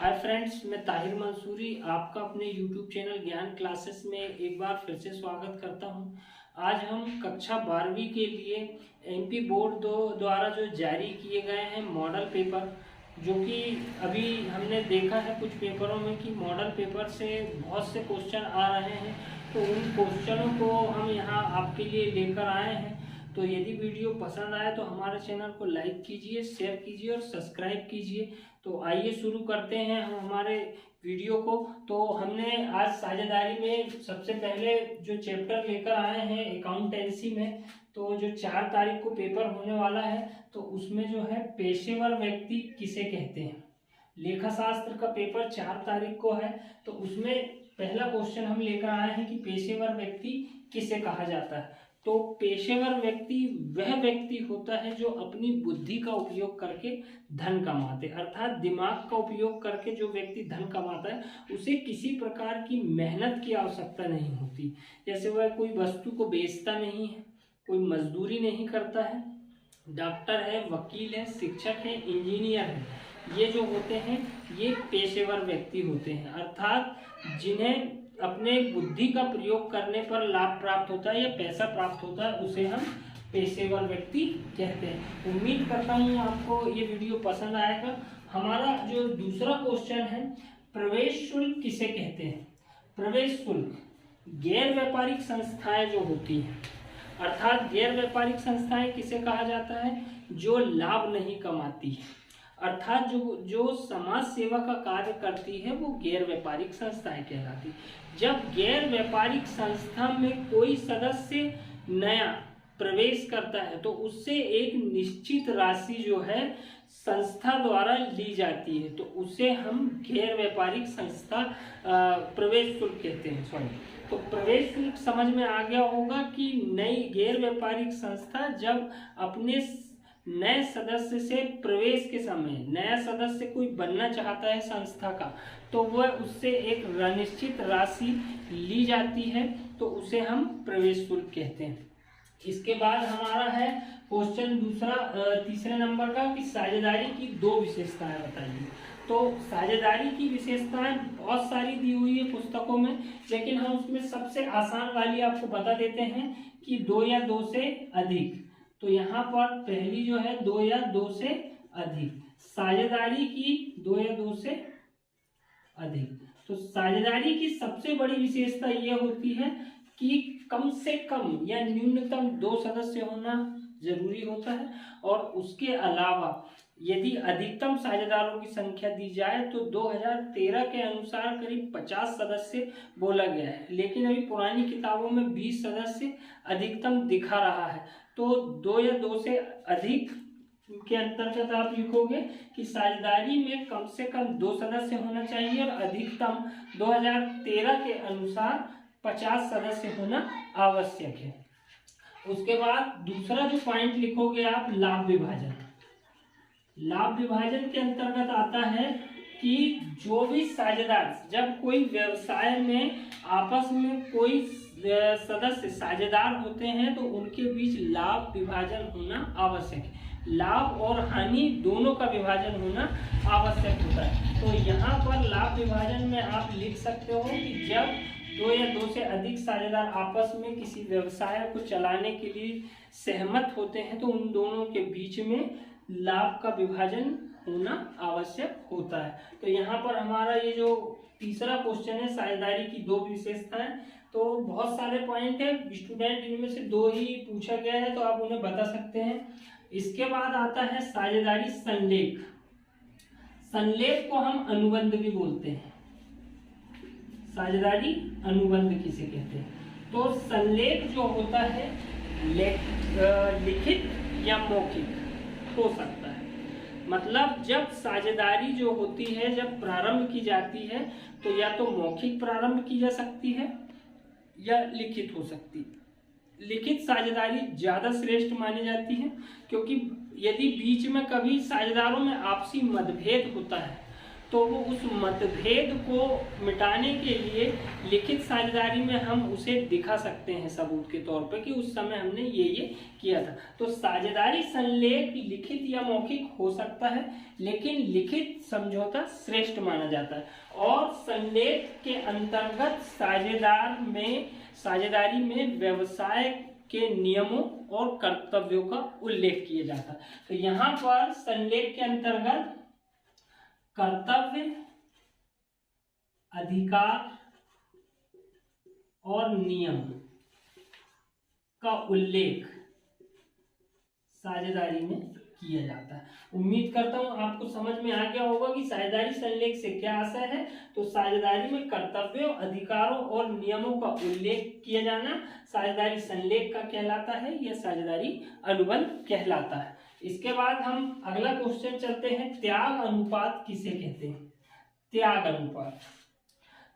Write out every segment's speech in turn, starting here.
Hi friends, मैं ताहिर मंसूरी आपका अपने यूट्यूब चैनल ज्ञान क्लासेस में एक बार फिर से स्वागत करता हूं। आज हम कक्षा 12वीं के लिए एमपी बोर्ड द्वारा जो जारी किए गए हैं मॉडल पेपर, जो कि अभी हमने देखा है कुछ पेपरों में कि मॉडल पेपर से बहुत से क्वेश्चन आ रहे हैं, तो उन क्वेश्चनों को हम यहाँ आपके लिए लेकर आए हैं। तो यदि वीडियो पसंद आए तो हमारे चैनल को लाइक कीजिए, शेयर कीजिए और सब्सक्राइब कीजिए। तो आइए शुरू करते हैं हम हमारे वीडियो को। तो हमने आज साझेदारी में सबसे पहले जो चैप्टर लेकर आए हैं अकाउंटेंसी में, तो जो 4 तारीख को पेपर होने वाला है, तो उसमें जो है पेशेवर व्यक्ति किसे कहते हैं। लेखा शास्त्र का पेपर 4 तारीख को है, तो उसमें पहला क्वेश्चन हम लेकर आए हैं कि पेशेवर व्यक्ति किसे कहा जाता है। तो पेशेवर व्यक्ति वह व्यक्ति होता है जो अपनी बुद्धि का उपयोग करके धन कमाते, अर्थात दिमाग का उपयोग करके जो व्यक्ति धन कमाता है उसे किसी प्रकार की मेहनत की आवश्यकता नहीं होती। जैसे वह कोई वस्तु को बेचता नहीं है, कोई मजदूरी नहीं करता है, डॉक्टर है, वकील है, शिक्षक है, इंजीनियर है, ये जो होते हैं ये पेशेवर व्यक्ति होते हैं, अर्थात जिन्हें अपने बुद्धि का प्रयोग करने पर लाभ प्राप्त होता है या पैसा प्राप्त होता है, उसे हम पेशेवर व्यक्ति कहते हैं। उम्मीद करता हूँ आपको ये वीडियो पसंद आएगा। हमारा जो दूसरा क्वेश्चन है, प्रवेश शुल्क किसे कहते हैं। प्रवेश शुल्क गैर व्यापारिक संस्थाएं जो होती हैं, अर्थात गैर व्यापारिक संस्थाएं किसे कहा जाता है, जो लाभ नहीं कमाती है, अर्थात जो समाज सेवा का कार्य करती है वो गैर व्यापारिक संस्थाएं कहलाती है। जब गैर व्यापारिक संस्था में कोई सदस्य नया प्रवेश करता है तो उससे एक निश्चित राशि जो है संस्था द्वारा ली जाती है, तो उसे हम गैर व्यापारिक संस्था प्रवेश शुल्क कहते हैं। तो प्रवेश शुल्क समझ में आ गया होगा कि नई गैर व्यापारिक संस्था जब अपने नए सदस्य से प्रवेश के समय नया सदस्य कोई बनना चाहता है संस्था का, तो वह उससे एक निश्चित राशि ली जाती है, तो उसे हम प्रवेश शुल्क कहते हैं। इसके बाद हमारा है क्वेश्चन दूसरा, तीसरे नंबर का, कि साझेदारी की 2 विशेषताएं बताइए। तो साझेदारी की विशेषताएं बहुत सारी दी हुई है पुस्तकों में, लेकिन हम उसमें सबसे आसान वाली आपको बता देते हैं कि 2 या 2 से अधिक। तो यहाँ पर पहली जो है 2 या 2 से अधिक, साझेदारी की 2 या 2 से अधिक। तो साझेदारी की सबसे बड़ी विशेषता यह होती है कि कम से कम या न्यूनतम 2 सदस्य होना जरूरी होता है, और उसके अलावा यदि अधिकतम साझेदारों की संख्या दी जाए तो 2013 के अनुसार करीब 50 सदस्य बोला गया है, लेकिन अभी पुरानी किताबों में 20 सदस्य अधिकतम दिखा रहा है। तो 2 या 2 से अधिक के अंतर्गत आप लिखोगे कि साझेदारी में कम से कम 2 सदस्य होना चाहिए और अधिकतम 2013 के अनुसार 50 सदस्य होना आवश्यक है। उसके बाद दूसरा जो पॉइंट लिखोगे आप, लाभ विभाजन। लाभ विभाजन के अंतर्गत आता है कि जो भी साझेदार, जब कोई व्यवसाय में आपस में कोई सदस्य साझेदार होते हैं तो उनके बीच लाभ विभाजन होना आवश्यक है। लाभ और हानि दोनों का विभाजन होना आवश्यक होता है। तो यहाँ पर लाभ विभाजन में आप लिख सकते हो कि जब 2 या 2 से अधिक साझेदार आपस में किसी व्यवसाय को चलाने के लिए सहमत होते हैं तो उन दोनों के बीच में लाभ का विभाजन होना आवश्यक होता है। तो यहाँ पर हमारा ये जो तीसरा क्वेश्चन है, साझेदारी की 2 विशेषताएं, तो बहुत सारे पॉइंट है, स्टूडेंट इनमें से 2 ही पूछा गया है तो आप उन्हें बता सकते हैं। इसके बाद आता है साझेदारी संलेख। संलेख को हम अनुबंध भी बोलते हैं। साझेदारी अनुबंध किसे कहते हैं। तो संलेख जो होता है लिखित या मौखिक हो सकता है, मतलब जब साझेदारी जो होती है जब प्रारंभ की जाती है तो या तो मौखिक प्रारंभ की जा सकती है या लिखित हो सकती है। लिखित साझेदारी ज्यादा श्रेष्ठ मानी जाती है, क्योंकि यदि बीच में कभी साझेदारों में आपसी मतभेद होता है तो वो उस मतभेद को मिटाने के लिए लिखित साझेदारी में हम उसे दिखा सकते हैं सबूत के तौर पे कि उस समय हमने ये किया था। तो साझेदारी संलेख लिखित या मौखिक हो सकता है, लेकिन लिखित समझौता श्रेष्ठ माना जाता है। और संलेख के अंतर्गत साझेदारी में व्यवसाय के नियमों और कर्तव्यों का उल्लेख किया जाता है। तो यहाँ पर संलेख के अंतर्गत कर्तव्य, अधिकार और नियम का उल्लेख साझेदारी में किया जाता है। उम्मीद करता हूं आपको समझ में आ गया होगा कि साझेदारी संलेख से क्या आशय है। तो साझेदारी में कर्तव्यों, अधिकारों और नियमों का उल्लेख किया जाना साझेदारी संलेख का कहलाता है, यह साझेदारी अनुबंध कहलाता है। इसके बाद हम अगला क्वेश्चन चलते हैं, त्याग अनुपात किसे कहते हैं? त्याग अनुपात।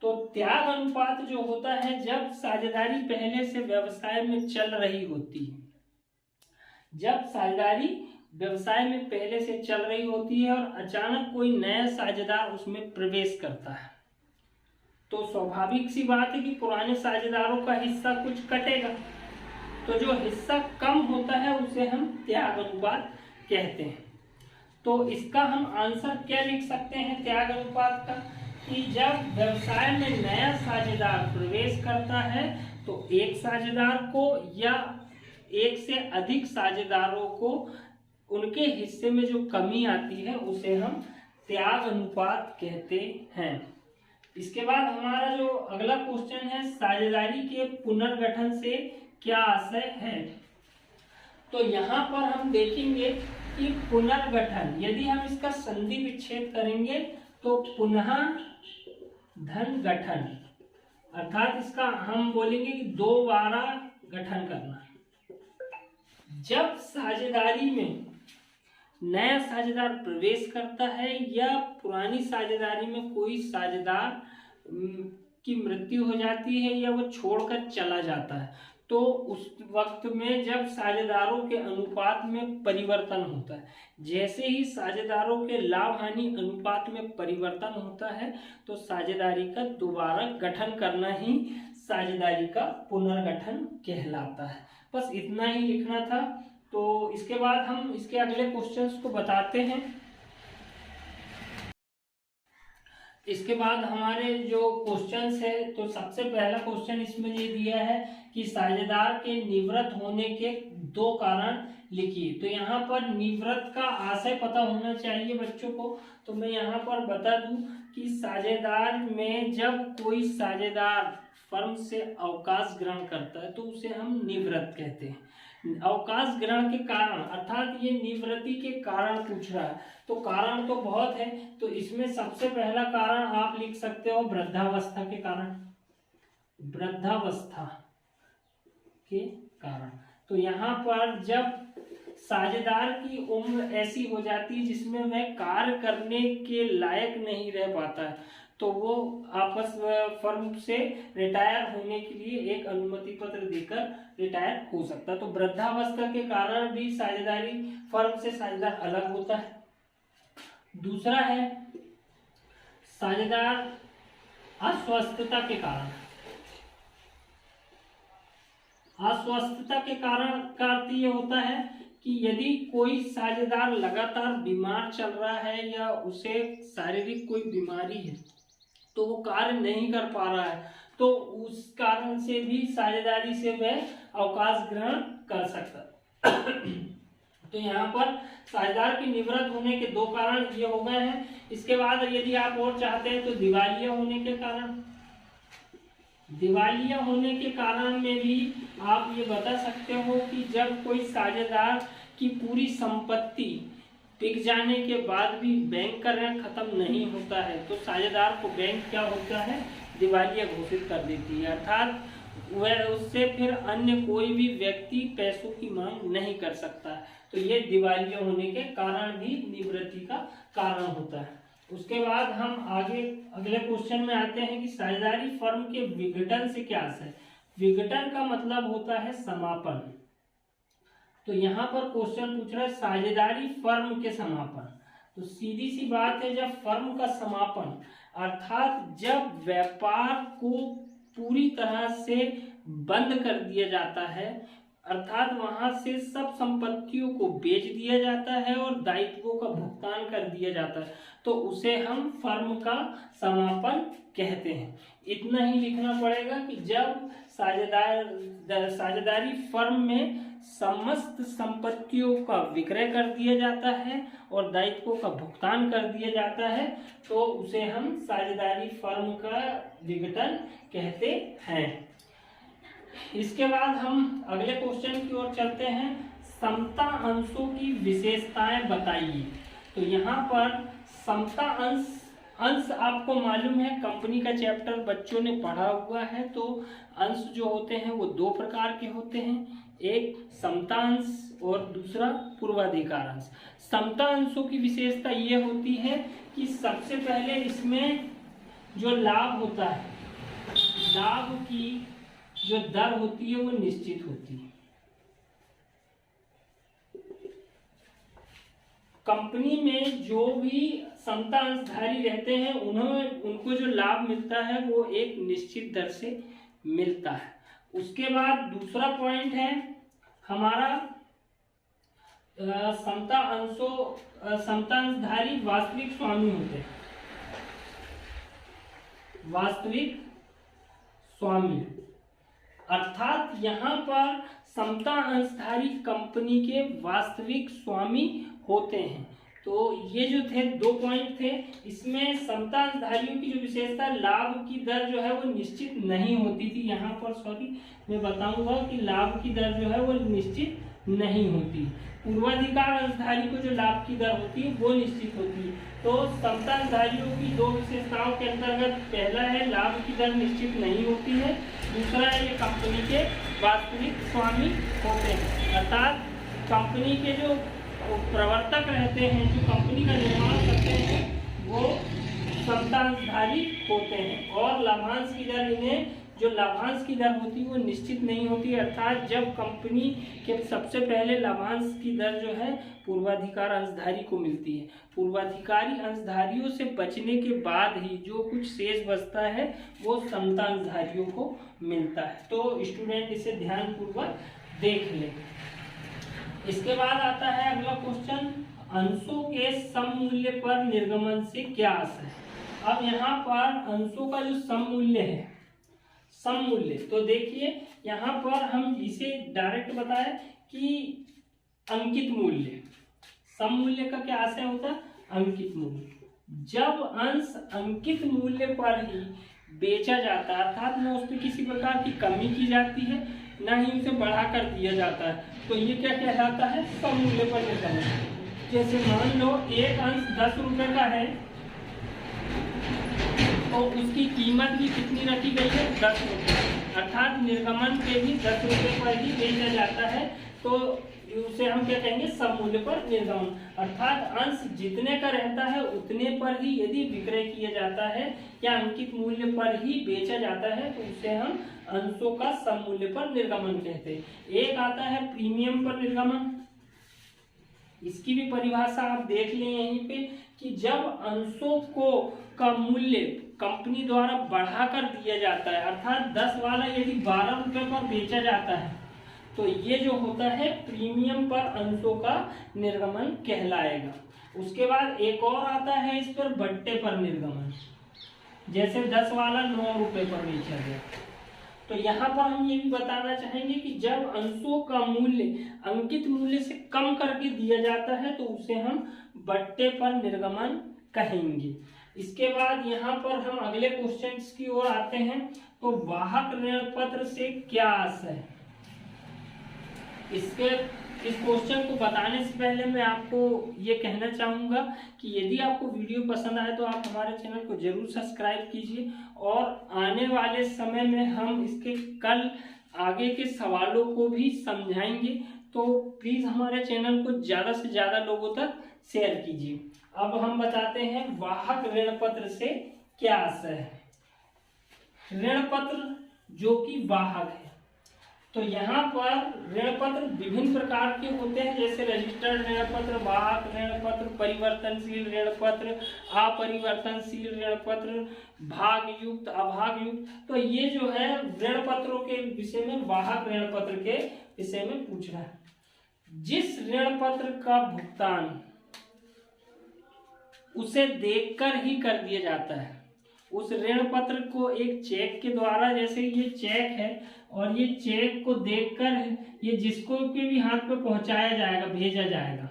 तो त्याग अनुपात जो होता है जब साझेदारी पहले से व्यवसाय में चल रही होती है, जब साझेदारी व्यवसाय में पहले से चल रही होती है और अचानक कोई नया साझेदार उसमें प्रवेश करता है, तो स्वाभाविक सी बात है कि पुराने साझेदारों का हिस्सा कुछ कटेगा। तो जो हिस्सा कम होता है उसे हम त्याग अनुपात कहते हैं। तो इसका हम आंसर क्या लिख सकते हैं त्याग अनुपात का, कि जब व्यवसाय में नया साझेदार प्रवेश करता है तो एक साझेदार को या एक से अधिक साझेदारों को उनके हिस्से में जो कमी आती है उसे हम त्याग अनुपात कहते हैं। इसके बाद हमारा जो अगला क्वेश्चन है, साझेदारी के पुनर्गठन से क्या आशय है? तो यहाँ पर हम देखेंगे कि पुनर्गठन, यदि हम इसका संधि विच्छेद करेंगे तो पुनः धन गठन, अर्थात इसका हम बोलेंगे कि दोबारा गठन करना। जब साझेदारी में नया साझेदार प्रवेश करता है या पुरानी साझेदारी में कोई साझेदार की मृत्यु हो जाती है या वो छोड़कर चला जाता है, तो उस वक्त में जब साझेदारों के अनुपात में परिवर्तन होता है, जैसे ही साझेदारों के लाभ हानि अनुपात में परिवर्तन होता है तो साझेदारी का दोबारा गठन करना ही साझेदारी का पुनर्गठन कहलाता है। बस इतना ही लिखना था। तो इसके बाद हम इसके अगले क्वेश्चंस को बताते हैं। इसके बाद हमारे जो क्वेश्चंस है, तो सबसे पहला क्वेश्चन इसमें ये दिया है कि साझेदार के निवृत्त होने के 2 कारण लिखिए। तो यहाँ पर निवृत्त का आशय पता होना चाहिए बच्चों को। तो मैं यहाँ पर बता दूं कि साझेदार में जब कोई साझेदार फर्म से अवकाश ग्रहण करता है तो उसे हम निवृत्त कहते हैं। अवकाश ग्रहण के कारण, अर्थात ये निवृत्ति के कारण पूछ रहा है, तो कारण तो बहुत है। तो इसमें सबसे पहला कारण आप लिख सकते हो वृद्धावस्था के कारण, वृद्धावस्था के कारण। तो यहाँ पर जब साझेदार की उम्र ऐसी हो जाती है जिसमें वह कार्य करने के लायक नहीं रह पाता है, तो वो आपस फर्म से रिटायर होने के लिए एक अनुमति पत्र देकर रिटायर हो सकता है। तो वृद्धावस्था के कारण भी साझेदारी फर्म से साझेदार अलग होता है। दूसरा है साझेदार अस्वस्थता के कारण। अस्वस्थता के कारण का अर्थ ये होता है कि यदि कोई साझेदार लगातार बीमार चल रहा है या उसे शारीरिक कोई बीमारी है तो वो कार्य नहीं कर पा रहा है, तो उस कारण से भी साझेदारी से वह अवकाश ग्रहण कर सकता है। तो यहाँ पर साझेदार के निवृत्त होने के 2 कारण ये हो गए हैं। इसके बाद यदि आप और चाहते हैं तो दिवालिया होने के कारण, दिवालिया होने के कारण में भी आप ये बता सकते हो कि जब कोई साझेदार की पूरी संपत्ति बिक जाने के बाद भी बैंक का ऋण खत्म नहीं होता है तो साझेदार को बैंक क्या होता है, दिवालिया घोषित कर देती है, अर्थात वह उससे फिर अन्य कोई भी व्यक्ति पैसों की मांग नहीं कर सकता। तो ये दिवालिया होने के कारण भी निवृत्ति का कारण होता है। उसके बाद हम आगे अगले क्वेश्चन में आते हैं कि साझेदारी फर्म के विघटन से क्या आशय है। विघटन का मतलब होता है समापन। तो यहाँ पर क्वेश्चन पूछ रहा है साझेदारी फर्म के समापन। तो सीधी सी बात है, जब फर्म का समापन अर्थात जब व्यापार को पूरी तरह से बंद कर दिया जाता है, अर्थात वहां से सब संपत्तियों को बेच दिया जाता है और दायित्वों का भुगतान कर दिया जाता है, तो उसे हम फर्म का समापन कहते हैं। इतना ही लिखना पड़ेगा कि जब साझेदारी फर्म में समस्त संपत्तियों का विक्रय कर दिया जाता है और दायित्वों का भुगतान कर दिया जाता है, तो उसे हम साझेदारी फर्म का विघटन कहते हैं। इसके बाद हम अगले क्वेश्चन की ओर चलते हैं। समता अंशों की विशेषताएं बताइए। तो यहाँ पर समता अंश आपको मालूम है, कंपनी का चैप्टर बच्चों ने पढ़ा हुआ है। तो अंश जो होते हैं वो दो प्रकार के होते हैं, एक समता अंश और दूसरा पूर्वाधिकार अंश। समता अंशों की विशेषता ये होती है कि सबसे पहले इसमें जो लाभ होता है, लाभ की जो दर होती है वो निश्चित होती है। कंपनी में जो भी समता अंशधारी रहते हैं उनको जो लाभ मिलता है वो एक निश्चित दर से मिलता है। उसके बाद दूसरा पॉइंट है हमारा समता अंशधारी वास्तविक स्वामी होते हैं। वास्तविक स्वामी अर्थात यहाँ पर समता अंशधारी कंपनी के वास्तविक स्वामी होते हैं। तो ये जो थे दो पॉइंट थे, इसमें समता अंशधारियों की जो विशेषता, लाभ की दर जो है वो निश्चित नहीं होती थी। यहाँ पर मैं बताऊंगा कि लाभ की दर जो है वो निश्चित नहीं होती। पूर्वाधिकार अंशधारी को जो लाभ की दर होती है वो निश्चित होती है। तो समता अंशधारियों की दो विशेषताओं के अंतर्गत पहला है लाभ की दर निश्चित नहीं होती है, दूसरा है ये कंपनी के वास्तविक स्वामी होते हैं। अर्थात कंपनी के जो प्रवर्तक रहते हैं, जो कंपनी का निर्माण करते हैं, वो समता अंशधारी होते हैं। और लाभांश की दर, इन्हें जो लाभांश की दर होती है वो निश्चित नहीं होती है। अर्थात जब कंपनी के सबसे पहले लाभांश की दर जो है पूर्वाधिकार अंशधारी को मिलती है। पूर्वाधिकारी अंशधारियों से बचने के बाद ही जो कुछ शेष बचता है वो समता अंशधारियों को मिलता है। तो स्टूडेंट इसे ध्यानपूर्वक देख लें। इसके बाद आता है अगला क्वेश्चन, अंशों के सममूल्य पर निर्गमन से क्या आशय है। अब यहाँ पर अंशों का जो सममूल्य है, सममूल्य, तो देखिए यहाँ पर हम इसे डायरेक्ट बताएं कि अंकित मूल्य। सममूल्य का क्या आशय होता है? अंकित मूल्य। जब अंश अंकित मूल्य पर ही बेचा जाता है, अर्थात न उस पर किसी प्रकार की कमी की जाती है, ना ही उसे बढ़ाकर दिया जाता है, तो ये क्या कहलाता है? सममूल्य पर निर्गमन। जैसे मान लो एक अंश 10 रुपए का है, तो उसकी कीमत भी कितनी रखी गई है? 10 रुपये। अर्थात निर्गमन पे भी 10 रुपये पर ही बेचा जाता है, तो उसे हम क्या कहेंगे? सममूल्य पर निर्गमन। अर्थात अंश जितने का रहता है उतने पर ही यदि विक्रय किया जाता है या अंकित मूल्य पर ही बेचा जाता है, तो उसे हम अंशों का सममूल्य पर निर्गमन कहते हैं। एक आता है प्रीमियम पर निर्गमन। इसकी भी परिभाषा आप देख लें यहीं पे कि जब अंशों का मूल्य कंपनी द्वारा बढ़ाकर दिया जाता है, अर्थात 10 वाला यदि 12 रुपए पर बेचा जाता है, तो ये जो होता है प्रीमियम पर अंशों का निर्गमन कहलाएगा। उसके बाद एक और आता है इस पर बट्टे पर निर्गमन। जैसे 10 वाला 9 रुपए पर बेचा गया, तो यहाँ पर हम ये भी बताना चाहेंगे कि जब अंशों का मूल्य अंकित मूल्य से कम करके दिया जाता है, तो उसे हम बट्टे पर निर्गमन कहेंगे। इसके बाद यहाँ पर हम अगले क्वेश्चंस की ओर आते हैं। तो वाहक ऋण पत्र से क्या आशय है? इस क्वेश्चन को बताने से पहले मैं आपको ये कहना चाहूँगा कि यदि आपको वीडियो पसंद आए तो आप हमारे चैनल को जरूर सब्सक्राइब कीजिए, और आने वाले समय में हम इसके कल आगे के सवालों को भी समझाएंगे, तो प्लीज़ हमारे चैनल को ज़्यादा से ज़्यादा लोगों तक शेयर कीजिए। अब हम बताते हैं वाहक ऋण पत्र से क्या आशय है। ऋण पत्र जो कि वाहक है, तो यहाँ पर ऋण पत्र विभिन्न प्रकार के होते हैं, जैसे रजिस्टर्ड ऋण पत्र, वाहक ऋण पत्र, परिवर्तनशील ऋण पत्र, अपरिवर्तनशील ऋण पत्र, भागयुक्त, अभागयुक्त। तो ये जो है ऋण पत्रों के विषय में, वाहक ऋण पत्र के विषय में पूछ रहा है। जिस ऋण पत्र का भुगतान उसे देखकर ही कर दिया जाता है, उस ऋण पत्र को एक चेक के द्वारा, जैसे ये चेक है और ये चेक को देखकर ये जिसको भी हाथ पे पहुंचाया जाएगा, भेजा जाएगा,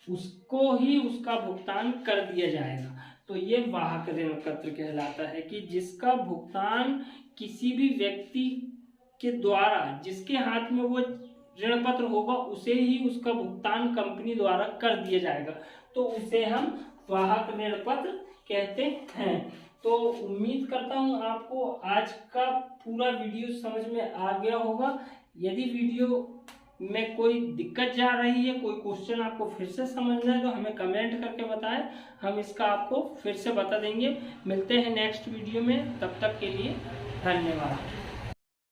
उसको ही उसका भुगतान कर दिया जाएगा। तो ये वाहक ऋण पत्र कहलाता है कि जिसका भुगतान किसी भी व्यक्ति के द्वारा, जिसके हाथ में वो ऋण पत्र होगा, उसे ही उसका भुगतान कंपनी द्वारा कर दिया जाएगा, तो उसे हम वाहक ऋण पत्र कहते हैं। तो उम्मीद करता हूँ आपको आज का पूरा वीडियो समझ में आ गया होगा। यदि वीडियो में कोई दिक्कत जा रही है, कोई क्वेश्चन आपको फिर से समझना है, तो हमें कमेंट करके बताएं, हम इसका आपको फिर से बता देंगे। मिलते हैं नेक्स्ट वीडियो में, तब तक के लिए धन्यवाद।